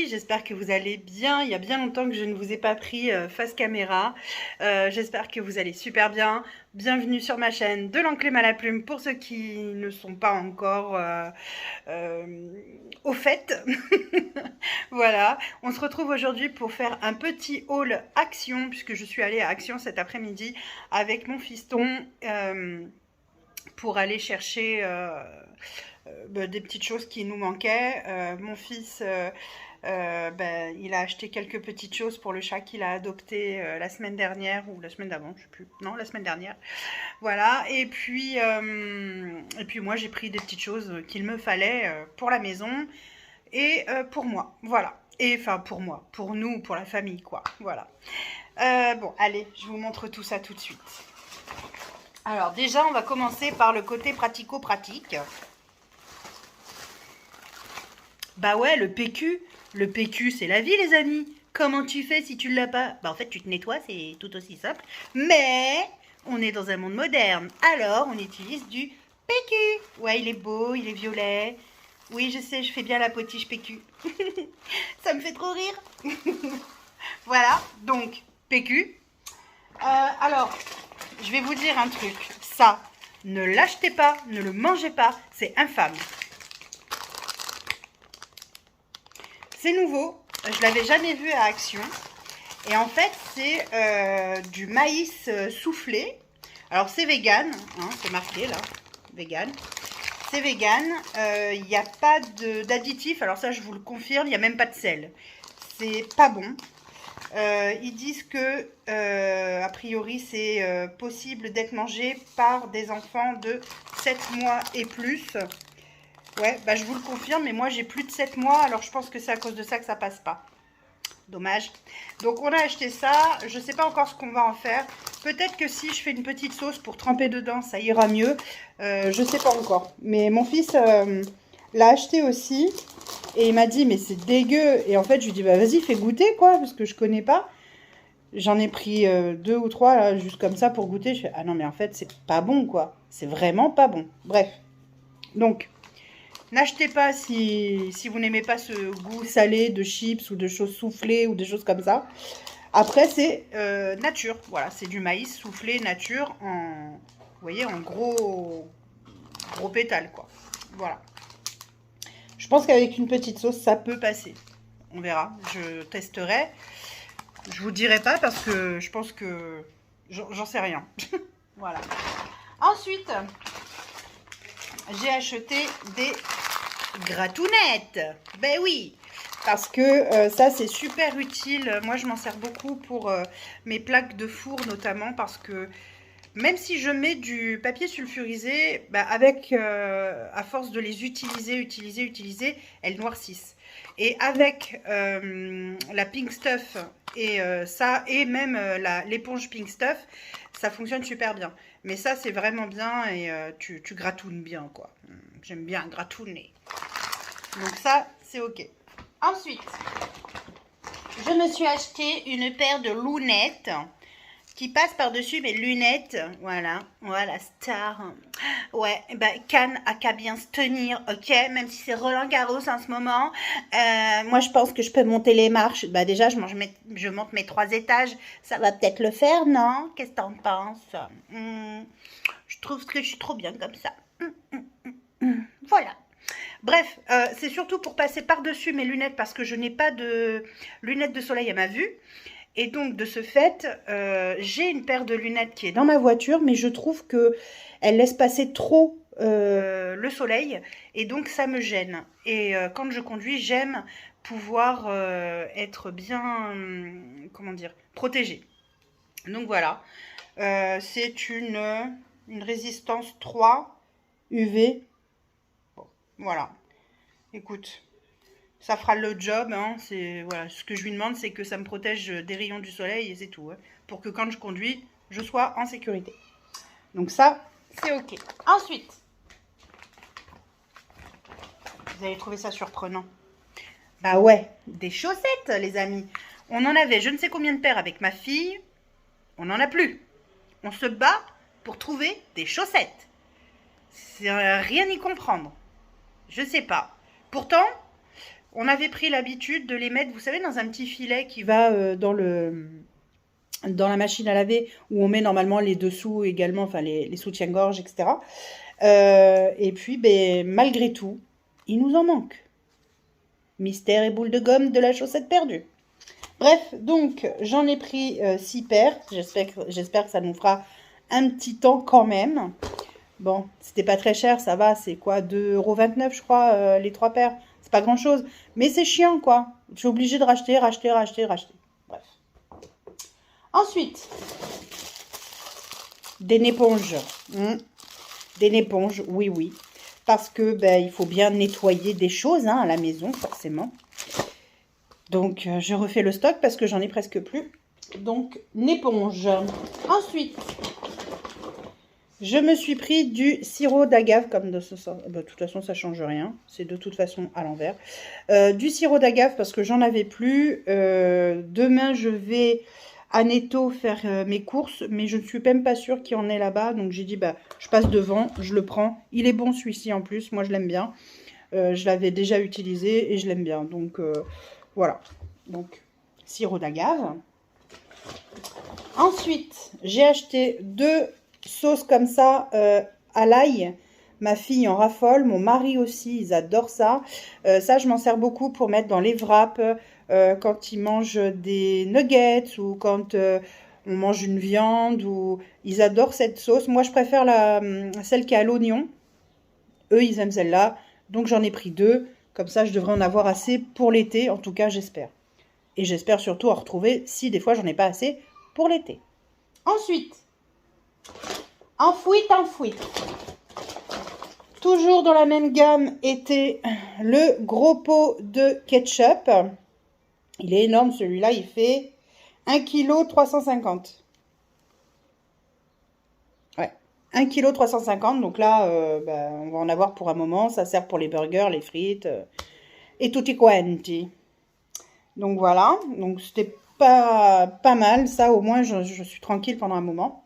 j'espère que vous allez bien. Il y a bien longtemps que je ne vous ai pas pris face caméra. J'espère que vous allez super bien. Bienvenue sur ma chaîne de l'enclume à la plume pour ceux qui ne sont pas encore au fait. Voilà, on se retrouve aujourd'hui pour faire un petit haul Action, puisque je suis allée à Action cet après-midi avec mon fiston pour aller chercher des petites choses qui nous manquaient. Mon fils, il a acheté quelques petites choses pour le chat qu'il a adopté la semaine dernière ou la semaine d'avant, je sais plus. Non, la semaine dernière. Voilà. Et puis moi, j'ai pris des petites choses qu'il me fallait pour la maison et pour moi. Voilà. Et enfin pour moi, pour nous, pour la famille, quoi. Voilà. Bon, allez, je vous montre tout ça tout de suite. Alors déjà, on va commencer par le côté pratico-pratique. Bah ouais, le PQ. Le PQ, c'est la vie, les amis. Comment tu fais si tu l'as pas? Bah en fait, tu te nettoies, c'est tout aussi simple. Mais on est dans un monde moderne. Alors, on utilise du PQ. Ouais, il est beau, il est violet. Oui, je sais, je fais bien la potiche PQ. Ça me fait trop rire. Voilà, donc, PQ. Alors, je vais vous dire un truc. Ça, ne l'achetez pas, ne le mangez pas, c'est infâme. C'est nouveau, je l'avais jamais vu à Action. Et en fait, c'est du maïs soufflé. Alors, c'est vegan, hein, c'est marqué là, vegan. C'est vegan, il n'y a pas d'additif, alors ça je vous le confirme, il n'y a même pas de sel. C'est pas bon. Ils disent que, a priori, c'est possible d'être mangé par des enfants de 7 mois et plus. Ouais, bah je vous le confirme, mais moi j'ai plus de 7 mois, alors je pense que c'est à cause de ça que ça passe pas. Dommage. Donc on a acheté ça, je sais pas encore ce qu'on va en faire. Peut-être que si je fais une petite sauce pour tremper dedans, ça ira mieux. Je sais pas encore. Mais mon fils l'a acheté aussi. Et il m'a dit, mais c'est dégueu. Et en fait, je lui dis, bah vas-y, fais goûter, quoi, parce que je connais pas. J'en ai pris 2 ou 3, là, juste comme ça, pour goûter. Je fais, ah non, mais en fait, c'est pas bon, quoi. C'est vraiment pas bon. Bref. Donc, n'achetez pas si vous n'aimez pas ce goût salé de chips ou de choses soufflées ou des choses comme ça. Après, c'est nature. Voilà, c'est du maïs soufflé nature en, vous voyez, en gros pétales, quoi. Voilà. Je pense qu'avec une petite sauce, ça peut passer. On verra. Je testerai. Je vous dirai pas parce que je pense que j'en sais rien. Voilà. Ensuite, j'ai acheté des gratounettes. Ben oui, parce que ça c'est super utile. Moi je m'en sers beaucoup pour mes plaques de four notamment, parce que même si je mets du papier sulfurisé, bah avec à force de les utiliser, elles noircissent. Et avec la Pink Stuff et ça, et même l'éponge Pink Stuff, ça fonctionne super bien. Mais ça c'est vraiment bien et tu gratounes bien, quoi. J'aime bien gratouner. Donc ça, c'est ok. Ensuite, je me suis acheté une paire de lunettes qui passent par-dessus mes lunettes. Voilà, voilà, star. Ouais, ben Cannes a qu'à bien se tenir, ok. Même si c'est Roland Garros en ce moment. Moi, je pense que je peux monter les marches. Bah déjà, je monte mes 3 étages. Ça va peut-être le faire, non? Qu'est-ce que t'en penses? Je trouve que je suis trop bien comme ça. Voilà. Bref, c'est surtout pour passer par-dessus mes lunettes parce que je n'ai pas de lunettes de soleil à ma vue. Et donc, de ce fait, j'ai une paire de lunettes qui est dans ma voiture, mais je trouve qu'elle laisse passer trop le soleil. Et donc, ça me gêne. Et quand je conduis, j'aime pouvoir être bien, comment dire, protégée. Donc, voilà. C'est une résistance 3 UV. Bon, voilà. Écoute, ça fera le job, hein. Voilà, ce que je lui demande, c'est que ça me protège des rayons du soleil et c'est tout, hein, pour que quand je conduis, je sois en sécurité. Donc ça, c'est ok. Ensuite, vous allez trouver ça surprenant. Bah ouais, des chaussettes, les amis. On en avait je ne sais combien de paires avec ma fille. On n'en a plus. On se bat pour trouver des chaussettes. C'est rien y comprendre. Je sais pas. Pourtant, On avait pris l'habitude de les mettre, vous savez, dans un petit filet qui va dans la machine à laver, où on met normalement les dessous également, enfin les soutiens-gorge, etc. Et puis, ben, malgré tout, il nous en manque. Mystère et boule de gomme de la chaussette perdue. Bref, donc, j'en ai pris 6 paires. J'espère que ça nous fera un petit temps quand même. Bon, c'était pas très cher, ça va. C'est quoi, 2,29 € je crois, les 3 paires. C'est pas grand-chose. Mais c'est chiant, quoi. Je suis obligée de racheter. Bref. Ensuite, des éponges. Des éponges, oui. Parce que ben, il faut bien nettoyer des choses à la maison, forcément. Donc, je refais le stock parce que j'en ai presque plus. Donc, une éponge. Ensuite, je me suis pris du sirop d'agave. Comme de toute façon, ça ne change rien. C'est de toute façon à l'envers. Du sirop d'agave parce que j'en avais plus. Demain, je vais à Netto faire mes courses. Mais je ne suis même pas sûre qu'il y en ait là-bas. Donc, j'ai dit, bah, je passe devant, je le prends. Il est bon celui-ci en plus. Moi, je l'aime bien. Je l'avais déjà utilisé et je l'aime bien. Donc, voilà. Donc, sirop d'agave. Ensuite, j'ai acheté 2 sauces comme ça à l'ail. Ma fille en raffole, mon mari aussi, ils adorent ça. Ça, je m'en sers beaucoup pour mettre dans les wraps quand ils mangent des nuggets ou quand on mange une viande. Ou ils adorent cette sauce. Moi, je préfère celle qui est à l'oignon. Eux, ils aiment celle-là. Donc, j'en ai pris 2. Comme ça, je devrais en avoir assez pour l'été. En tout cas, j'espère. Et j'espère surtout en retrouver si des fois, j'en ai pas assez pour l'été. Ensuite, enfouite. Toujours dans la même gamme était le gros pot de ketchup. Il est énorme celui-là, il fait 1,350 kg. Ouais, 1,350 kg. Donc là, on va en avoir pour un moment. Ça sert pour les burgers, les frites et tutti quanti. Donc voilà, donc c'était pas mal. Ça, au moins, je suis tranquille pendant un moment.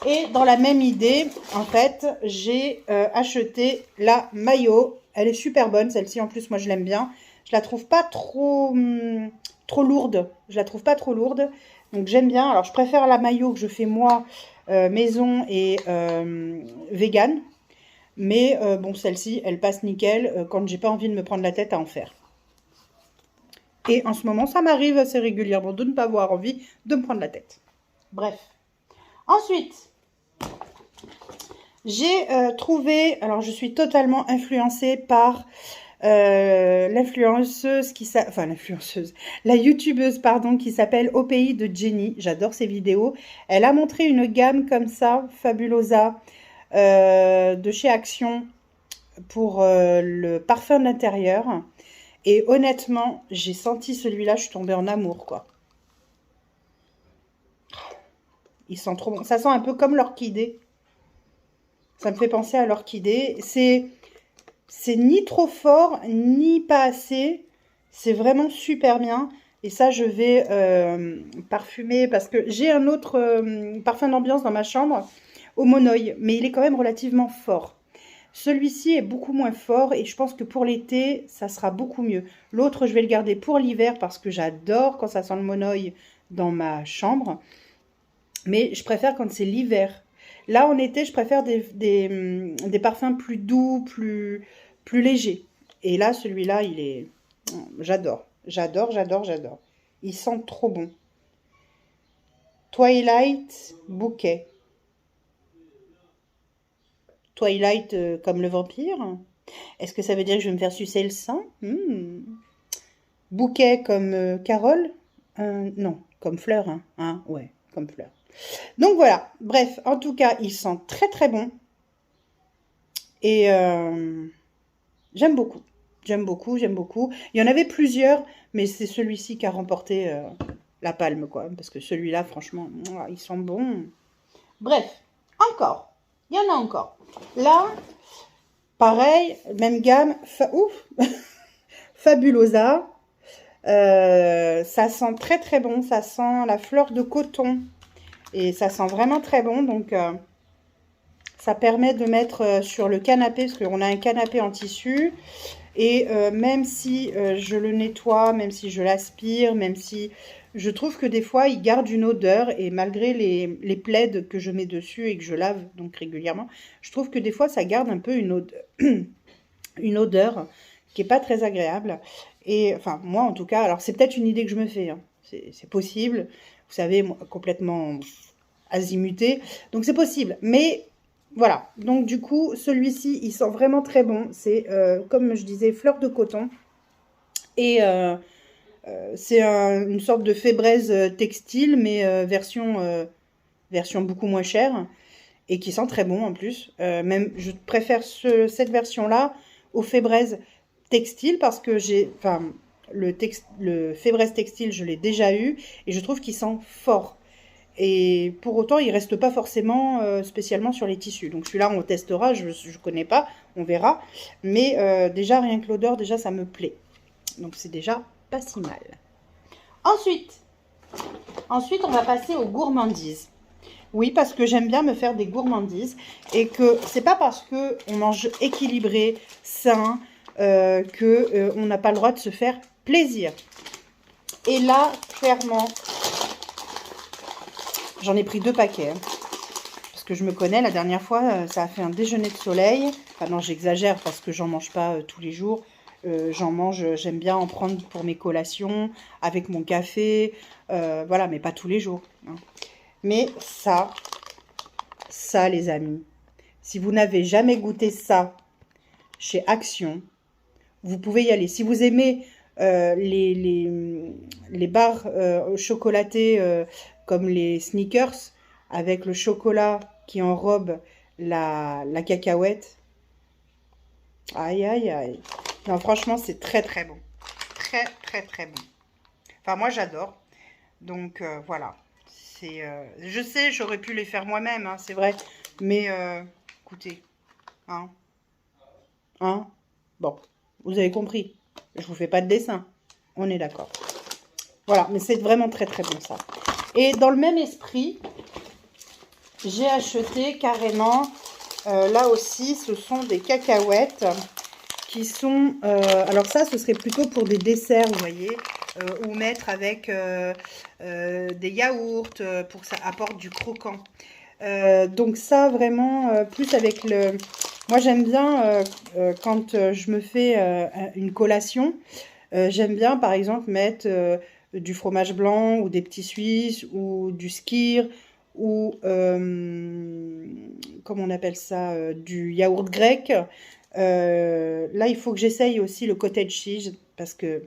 Et dans la même idée, en fait, j'ai acheté la mayo. Elle est super bonne, celle-ci. En plus, moi, je l'aime bien. Je la trouve pas trop lourde. Je la trouve pas trop lourde. Donc, j'aime bien. Alors, je préfère la mayo que je fais moi, maison et vegan. Mais bon, celle-ci, elle passe nickel quand j'ai pas envie de me prendre la tête à en faire. Et en ce moment, ça m'arrive assez régulièrement de ne pas avoir envie de me prendre la tête. Bref. Ensuite, j'ai trouvé, alors je suis totalement influencée par l'influenceuse la youtubeuse, pardon, qui s'appelle Au Pays de Jenny. J'adore ses vidéos. Elle a montré une gamme comme ça, Fabulosa, de chez Action pour le parfum de l'intérieur. Et honnêtement, j'ai senti celui-là, je suis tombée en amour, quoi. Il sent trop bon. Ça sent un peu comme l'orchidée. Ça me fait penser à l'orchidée. C'est ni trop fort, ni pas assez. C'est vraiment super bien. Et ça, je vais parfumer parce que j'ai un autre parfum d'ambiance dans ma chambre, au monoï. Mais il est quand même relativement fort. Celui-ci est beaucoup moins fort et je pense que pour l'été, ça sera beaucoup mieux. L'autre, je vais le garder pour l'hiver parce que j'adore quand ça sent le monoï dans ma chambre. Mais je préfère quand c'est l'hiver. Là, en été, je préfère des parfums plus doux, plus légers. Et là, celui-là, il est... J'adore. Il sent trop bon. Twilight Bouquet. Twilight comme le vampire. Est-ce que ça veut dire que je vais me faire sucer le sang? Bouquet comme Carole? Non, comme fleur. Ouais, comme fleur. Donc voilà, bref, en tout cas, il sent très très bon. Et j'aime beaucoup. Il y en avait plusieurs, mais c'est celui-ci qui a remporté la palme, quoi. Parce que celui-là, franchement, il sent bon. Bref, encore. Il y en a encore. Là, pareil, même gamme. Fabulosa. Ça sent très très bon. Ça sent la fleur de coton. Et ça sent vraiment très bon. Donc, ça permet de mettre sur le canapé, parce qu'on a un canapé en tissu. Et même si je le nettoie, même si je l'aspire, même si... Je trouve que des fois, il garde une odeur. Et malgré les plaids que je mets dessus et que je lave donc régulièrement, je trouve que des fois, ça garde un peu une odeur qui n'est pas très agréable. Et enfin, moi en tout cas, alors c'est peut-être une idée que je me fais. Hein. C'est possible. Vous savez, moi, complètement azimuté. Donc c'est possible. Mais... Voilà, donc du coup, celui-ci, il sent vraiment très bon. C'est, comme je disais, fleur de coton. Et c'est une sorte de fébraise textile, mais version beaucoup moins chère. Et qui sent très bon en plus. Même, je préfère cette version-là au fébraise textile parce que enfin, le fébraise textile, je l'ai déjà eu. Et je trouve qu'il sent fort. Et pour autant, il ne reste pas forcément spécialement sur les tissus. Donc celui-là, on testera, je ne connais pas, on verra. Mais déjà, rien que l'odeur, déjà, ça me plaît. Donc c'est déjà pas si mal. Ensuite, on va passer aux gourmandises. Oui, parce que j'aime bien me faire des gourmandises. Et que c'est pas parce qu'on mange équilibré, sain, qu'on n'a pas le droit de se faire plaisir. Et là, clairement... J'en ai pris 2 paquets. Hein, parce que je me connais, la dernière fois, ça a fait un déjeuner de soleil. Enfin non, j'exagère parce que j'en mange pas tous les jours. J'en mange, j'aime bien en prendre pour mes collations, avec mon café. Voilà, mais pas tous les jours. Hein. Mais ça, les amis, si vous n'avez jamais goûté ça chez Action, vous pouvez y aller. Si vous aimez les barres chocolatés comme les Snickers, avec le chocolat qui enrobe la cacahuète. Aïe, aïe, aïe. Non, franchement, c'est très, très bon. Très, très, très bon. Enfin, moi, j'adore. Donc, voilà. Je sais, j'aurais pu les faire moi-même, hein, c'est vrai. Mais, écoutez. Hein. Hein. Bon, vous avez compris. Je vous fais pas de dessin. On est d'accord. Voilà, mais c'est vraiment très, très bon, ça. Et dans le même esprit, j'ai acheté carrément, là aussi, ce sont des cacahuètes qui sont... alors ça, ce serait plutôt pour des desserts, vous voyez, ou mettre avec des yaourts pour que ça apporte du croquant. Donc ça, vraiment, plus avec le... Moi, j'aime bien, quand je me fais une collation, j'aime bien, par exemple, mettre... du fromage blanc ou des petits suisses ou du skyr ou comment on appelle ça, du yaourt grec. Là, il faut que j'essaye aussi le cottage cheese parce que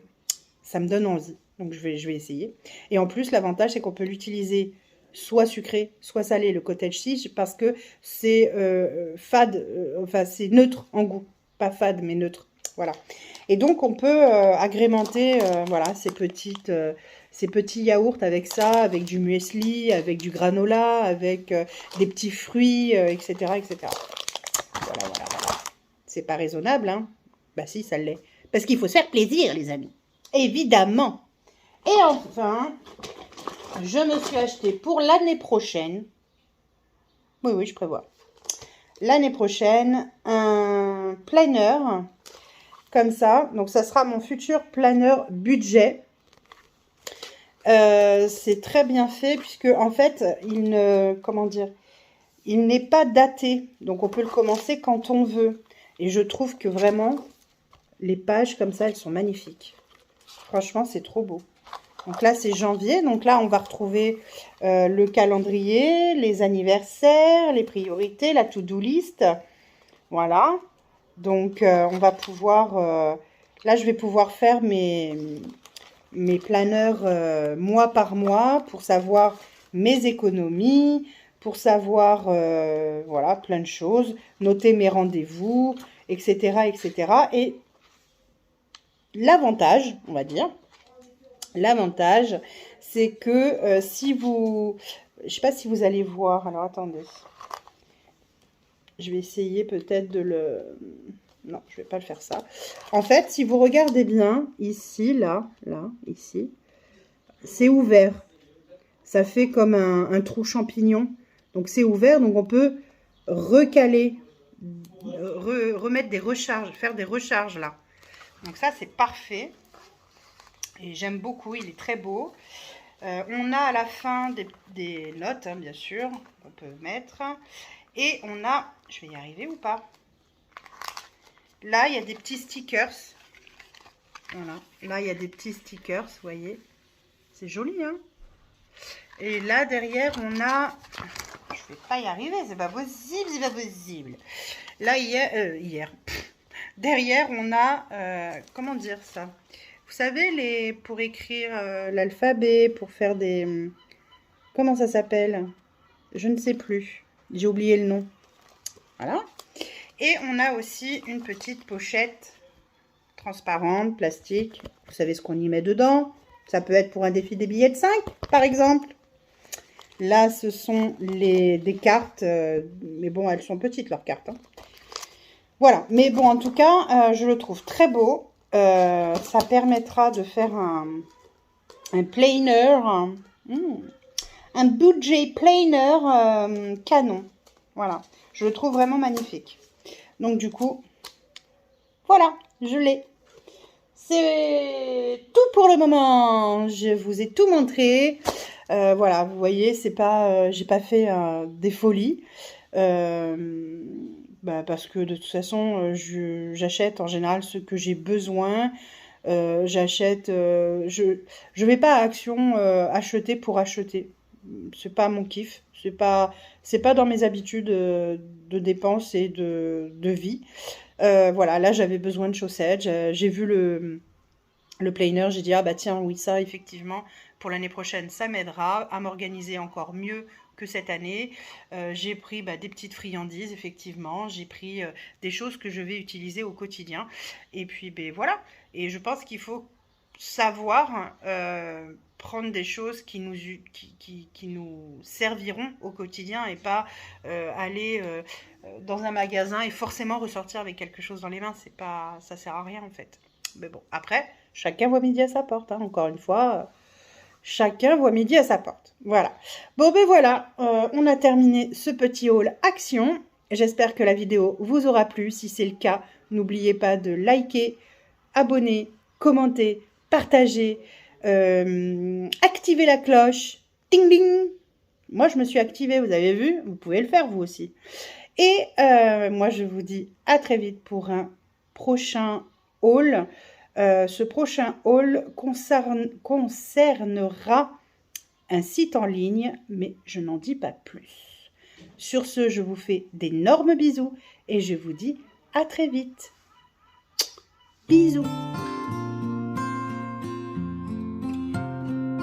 ça me donne envie. Donc, je vais essayer. Et en plus, l'avantage, c'est qu'on peut l'utiliser soit sucré, soit salé, le cottage cheese, parce que c'est fade, enfin, c'est neutre en goût. Pas fade, mais neutre. Voilà. Et donc, on peut agrémenter voilà, ces petits yaourts avec ça, avec du muesli, avec du granola, avec des petits fruits, etc., etc. Voilà, voilà, voilà. C'est pas raisonnable, hein? Bah si, ça l'est. Parce qu'il faut se faire plaisir, les amis. Évidemment. Et enfin, je me suis acheté pour l'année prochaine, oui, je prévois, l'année prochaine, un planner comme ça. Donc, ça sera mon futur planner budget. C'est très bien fait puisque, en fait, il n'est pas daté. Donc, on peut le commencer quand on veut. Et je trouve que vraiment, les pages comme ça, elles sont magnifiques. Franchement, c'est trop beau. Donc là, c'est janvier. Donc là, on va retrouver le calendrier, les anniversaires, les priorités, la to-do list. Voilà. Donc, on va pouvoir... là, je vais pouvoir faire mes planeurs mois par mois pour savoir mes économies, pour savoir, voilà, plein de choses. Noter mes rendez-vous, etc., etc. Et l'avantage, on va dire... L'avantage, c'est que si vous... Je ne sais pas si vous allez voir. Alors, attendez. Je vais essayer peut-être de le... Non, je ne vais pas le faire ça. En fait, si vous regardez bien, ici, là, ici, c'est ouvert. Ça fait comme un trou champignon. Donc, c'est ouvert. Donc, on peut recaler, remettre des recharges, faire des recharges là. Donc ça, c'est parfait. Et j'aime beaucoup, il est très beau. On a à la fin des notes, hein, bien sûr, qu'on peut mettre. Et on a, je vais y arriver ou pas? Là, il y a des petits stickers. Voilà, là, il y a des petits stickers, vous voyez. C'est joli, hein? Et là, derrière, on a... Je vais pas y arriver, c'est pas possible, c'est pas possible. Là, hier. Derrière, on a... comment dire ça? Vous savez, pour écrire l'alphabet, pour faire des... Comment ça s'appelle? Je ne sais plus. J'ai oublié le nom. Voilà. Et on a aussi une petite pochette transparente, plastique. Vous savez ce qu'on y met dedans. Ça peut être pour un défi des billets de 5, par exemple. Là, ce sont des cartes. Mais bon, elles sont petites, leurs cartes. Hein. Voilà. Mais bon, en tout cas, je le trouve très beau. Ça permettra de faire un planer. Un budget planer canon. Voilà. Je le trouve vraiment magnifique. Donc, du coup, voilà, je l'ai. C'est tout pour le moment. Je vous ai tout montré. Voilà, vous voyez, c'est pas, j'ai pas fait des folies. Parce que de toute façon, j'achète en général ce que j'ai besoin. J'achète, je vais pas à Action acheter pour acheter. C'est pas mon kiff. C'est pas dans mes habitudes de dépenses et de vie. Voilà, là j'avais besoin de chaussettes. J'ai vu le planer, j'ai dit ah bah tiens oui ça effectivement pour l'année prochaine ça m'aidera à m'organiser encore mieux que cette année. J'ai pris des petites friandises effectivement, j'ai pris des choses que je vais utiliser au quotidien et puis voilà. Et je pense qu'il faut savoir prendre des choses qui nous serviront au quotidien et pas aller dans un magasin et forcément ressortir avec quelque chose dans les mains. C'est pas, ça sert à rien en fait. Mais bon, après, chacun voit midi à sa porte. Hein. Encore une fois, chacun voit midi à sa porte. Voilà. Bon, voilà, on a terminé ce petit haul action. J'espère que la vidéo vous aura plu. Si c'est le cas, n'oubliez pas de liker, abonner, commenter, partager, activer la cloche. Ding ding. Moi, je me suis activée, vous avez vu. Vous pouvez le faire, vous aussi. Et moi, je vous dis à très vite pour un prochain haul. Ce prochain haul concernera un site en ligne, mais je n'en dis pas plus. Sur ce, je vous fais d'énormes bisous et je vous dis à très vite. Bisous.